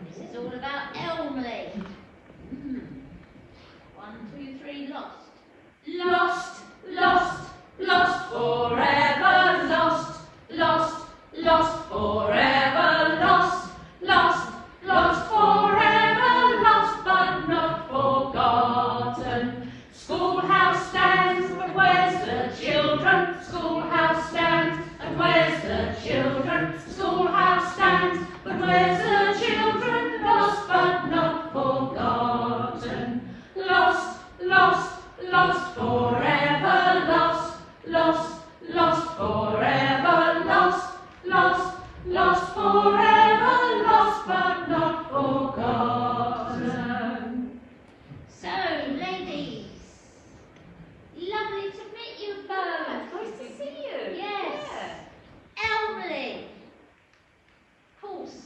This is all about Elmley. 1, 2, 3, lost. Lost, lost, lost forever, lost, lost, lost forever, lost, lost, lost forever, lost but not forgotten. Schoolhouse stands, but where's the children? Schoolhouse stands, and where's the children? Schoolhouse stands, but where's the children? Lost but not forgotten. Lost, lost, lost forever, lost, lost, lost forever, lost, lost, lost forever, lost but not forgotten. So, ladies, lovely to meet you both. Nice to see you. Yes. Elmley. Of course,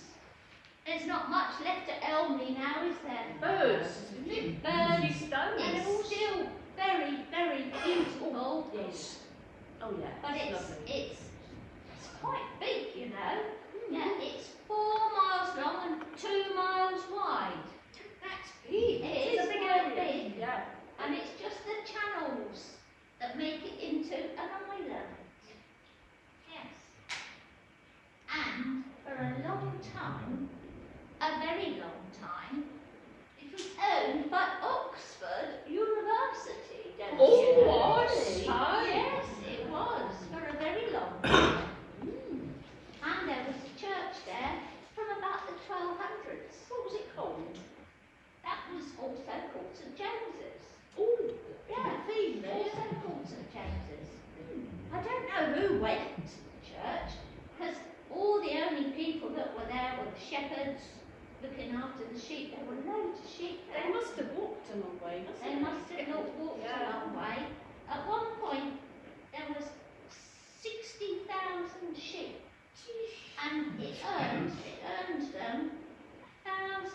there's not much left at Elmley now, is there? Birds. Birds. Stones. And it's still very, very beautiful. Yes. Oh yeah. But it's lovely. it's quite big, you know. Yeah, it's 4 miles long and 2 miles wide. That's big. It It's is a big quite area. big. Yeah. And it's just the channels that make it into an island. Yes. And for a long time, a very long time, it was owned by Oxford University. Don't you know? was. Yes, it was for a very long time. And there was a church there from about the 1200s. What was it called? That was also called St James's. Oh, Yeah, also called St James's. I don't know who went to the church, because all the only people that were there were the shepherds looking after the sheep. There were loads of sheep there. they must have walked a long way, mustn't They must have not walked a long way. At one point, there was 60,000 sheep, and it earned them £1,000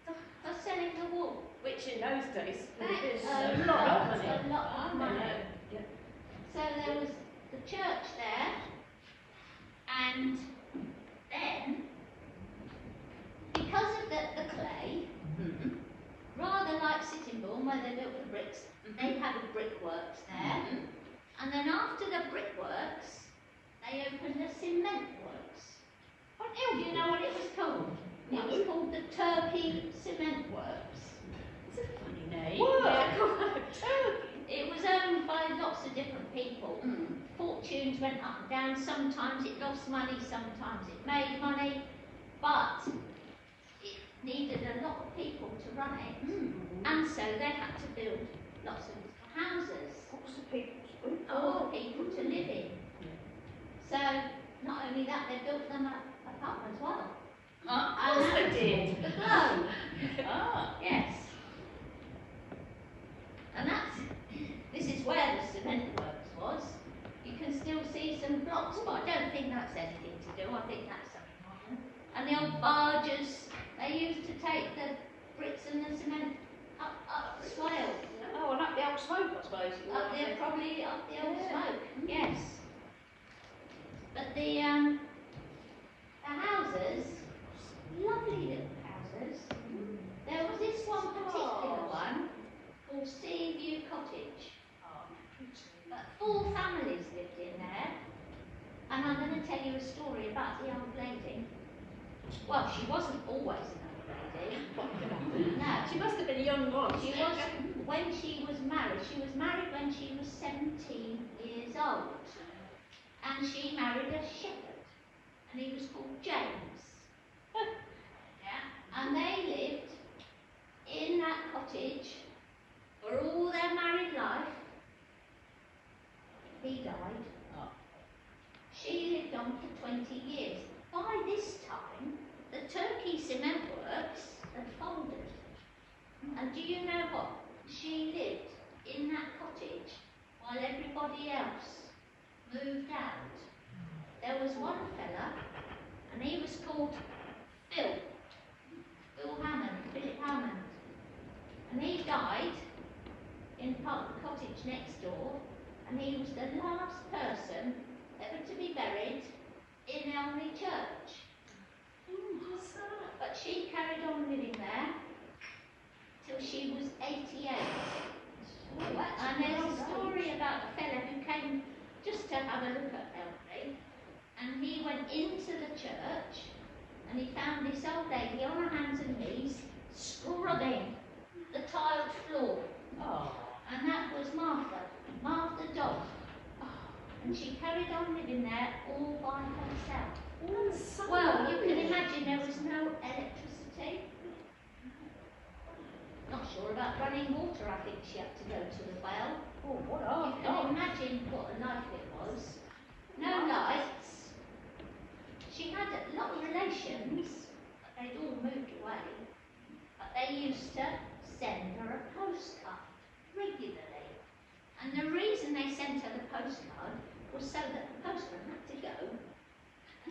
for selling the wool. Which in those days would have That's been a a lot of money. lot of money. Yeah. So there was the church there, and then, because of the clay, rather like Sittingbourne where they built the bricks, they had a brickworks there. And then after the brickworks, they opened the cement works. Do you know what it was called? It was called the Turkey Cement Works. It's a funny name. Yeah. It was owned by lots of different people. Fortunes went up and down. Sometimes it lost money, sometimes it made money. But it needed a lot of people to run it. And so they had to build lots of houses for the people to live in. So not only that, they built them up as well. Of course they did. The globe. Yes. And this is where the cement works was. You can still see some blocks, but I don't think that's anything to do. I think that's something modern. And the old barges, they used to take the bricks and the cement up the swale. Oh, and up the old smoke, I suppose. Up there, probably up the old smoke, yes. But the houses, lovely little houses. There was this one particular one called Seaview Cottage. But 4 families lived in there. And I'm going to tell you a story about the old lady. Well, she wasn't always an old lady. No. She must have been a young one. She was, when she was married when she was 17 years old. And she married a shepherd, and he was called James. Yeah. And they lived in that cottage for all their married life. He died. She lived on for 20 years. By this time, the Turkey Cement Works had folded. And do you know what? She lived in that cottage while everybody else moved out. There was one fella, and he was called Philip Hammond. And he died in part of the cottage next door, and he was the last person ever to be buried in Elmley Church. What's that? to have a look at elderly, and he went into the church, and he found this old lady on her hands and knees, scrubbing the tiled floor. Oh. And that was Martha, Martha Dog. And she carried on living there all by herself. Oh, Well, you can imagine there was no electricity. Not sure about running water, I think she had to go to the well. Oh, what You can imagine what a life it was. No lights. She had a lot of relations, but they'd all moved away. But they used to send her a postcard regularly. And the reason they sent her the postcard was so that the postman had to go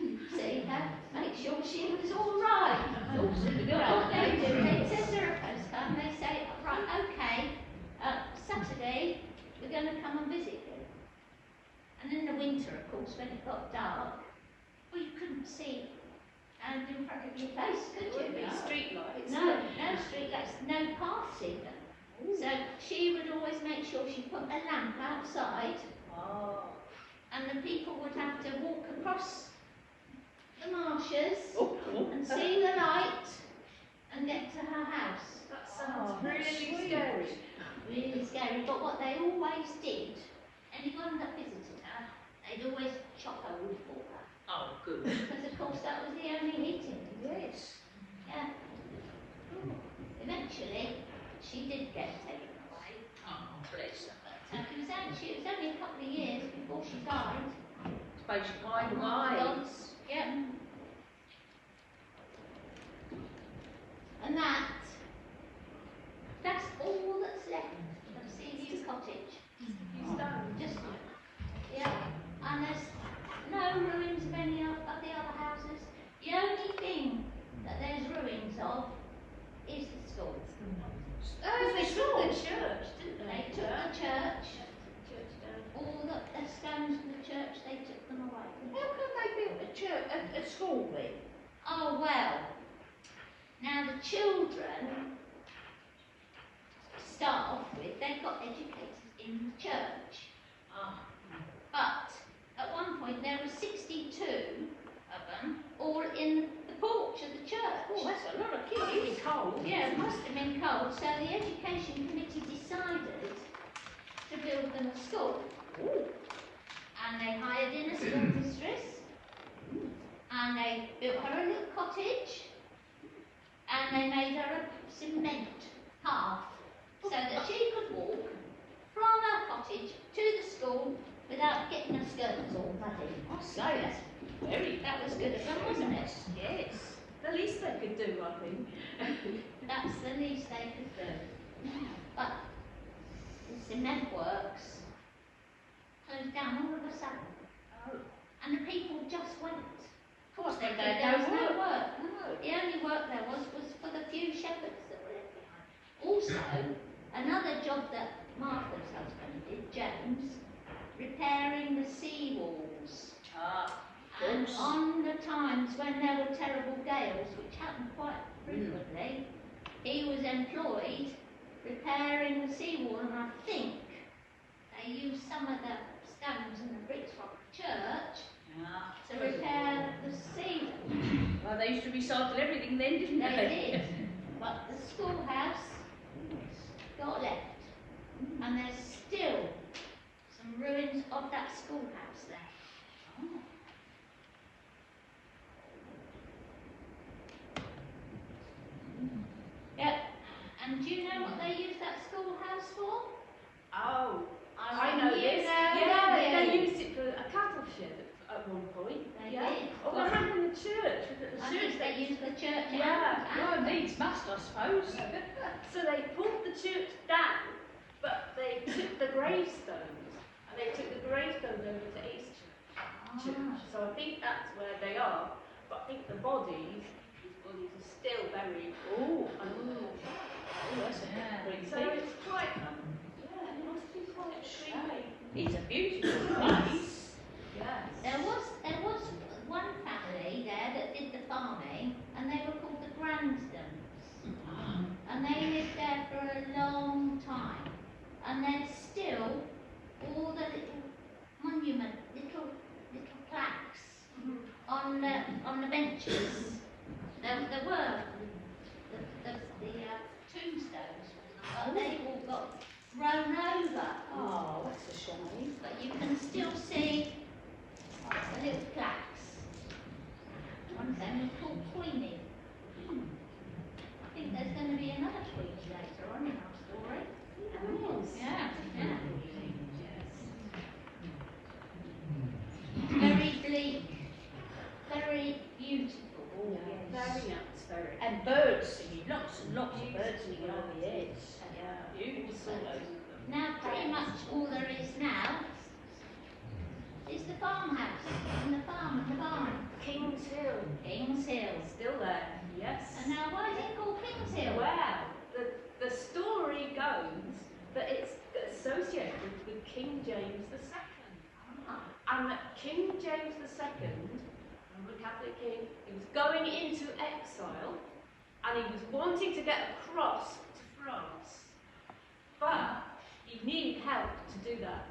and see her, make sure she was all right. What they do, they send her a postcard and they say, right, okay, Saturday we're going to come and visit you. And in the winter, of course, when it got dark, well, you couldn't see and in front of your face, could you? No. Street lights. No street lights, no paths even. So she would always make sure she put a lamp outside, and the people would have to walk across the marshes and see the light and get to her house. That sounds really scary. Really scary. But what they always did, anyone that visited her, they'd always chop her wood for her. Oh, good. Because of course that was the only heating. Yes. Yeah. Eventually, she did get taken away. Oh, bless her. It was only a couple of years before she died. Suppose she pined Oh, away. God's, yeah. And that's all that's left of Seaview Cottage. Just, yeah. And there's no ruins of any of the other houses. The only thing that there's ruins of is the school. Oh, they took the church, didn't They they? took the church, Church down. all the stones from the church, they took them away. How come they built a church, a school then? Oh well, now the children, to start off with, they got educated in the church. But at one point there were 62 of them, all in the porch of the church. Oh, that's a lot of kids. Must be cold. Yeah, it must have been cold. So the education committee decided to build them a school. Ooh. And they hired in a school mistress. And they built her a little cottage. And they made her a cement path so that she could walk from her cottage to the school without getting her skirts all muddy. So that's That was good of them, wasn't it? Yes. The least they could do, I think. That's the least they could do. But the cement works closed down all of a sudden. Oh. And the people just went. Of course, They there was no work. No. The only work there was for the few shepherds that were left behind. Also, another job that Martha's husband did, James, repairing the sea walls. And on the times when there were terrible gales, which happened quite frequently, he was employed repairing the seawall, and I think they used some of the stones and the bricks from the church to repair the seawall. Well, they used to recycle everything then, didn't they? They did, but the schoolhouse got left, and there's still some ruins of that schoolhouse there. Yep. And do you know what they used that schoolhouse for? Oh, I reckon know you this. know, Yeah, don't they you? used it for a cattle shed at one point. They yeah. did. Oh, I remember in the church. The I church think they used the church Yeah, and well, needs must, I suppose. So they pulled the church down, but they took the gravestones, and they took the gravestones over to East Church. So I think that's where they are, but I think the bodies are still buried. That's pretty So big. it's quite, yeah, it must be quite creepy. It's a beautiful place. Yes. There was one family there that did the farming, and they were called the Gransdens. And they lived there for a long time. And there's still all the little on the benches, there were the tombstones, but they all got thrown over. Oh, that's a shame. But you can still see the little plaques. One of them was called Queenie. I think there's going to be another Queenie later on in our story. Yeah, yeah. Very bleak, very beautiful. Oh, very atmospheric. And birds singing, lots and lots of birds singing on the edge. Yeah, beautiful. Now, pretty much all there is now is the farmhouse and the farm and the barn. King's Hill. King's Hill. Still there. Yes. And now, why is it called King's Hill? Well, the story goes that it's associated with King James II. And that King James II, the Catholic king, he was going into exile and he was wanting to get across to France. But he needed help to do that.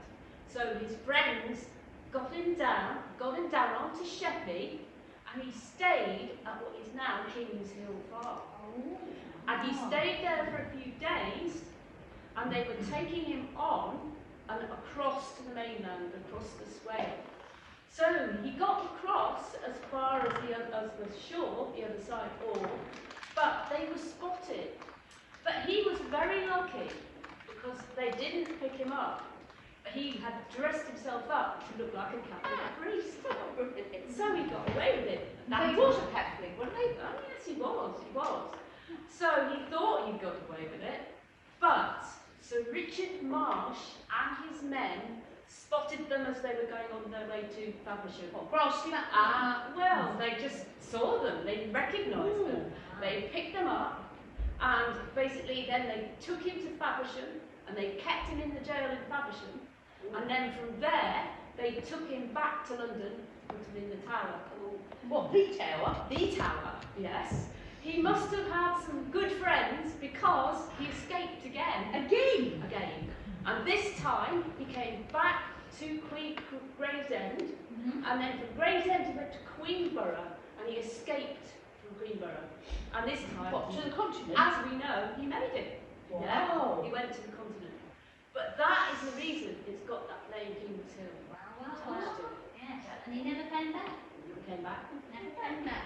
So his friends got him down onto Sheppey, and he stayed at what is now King's Hill Farm. And he stayed there for a few days, and they were taking him on and across to the mainland, across the Swale. So he got across as far as the shore, the other side, but they were spotted. But he was very lucky because they didn't pick him up. He had dressed himself up to look like a Catholic priest. So he got away with it. He was a Catholic, wasn't he? Oh yes, he was. So he thought he'd got away with it, but Sir Richard Marsh and his men spotted them as they were going on their way to Faversham. Well, they just saw them, they recognised them. They picked them up, and basically then they took him to Faversham, and they kept him in the jail in Faversham, and then from there, they took him back to London, put him in the Tower. What, the Tower? The Tower, yes. He must have had some good friends because he escaped again. Again. And this time, he came back to Gravesend, and then from Gravesend he went to Queenborough, and he escaped from Queenborough. And this time, What, to the continent? as we know, he made it. Wow. Yeah, he went to the continent. But that is the reason it's got that name, King's Hill. Wow. Yeah, and he never came back. He came back. Never came back.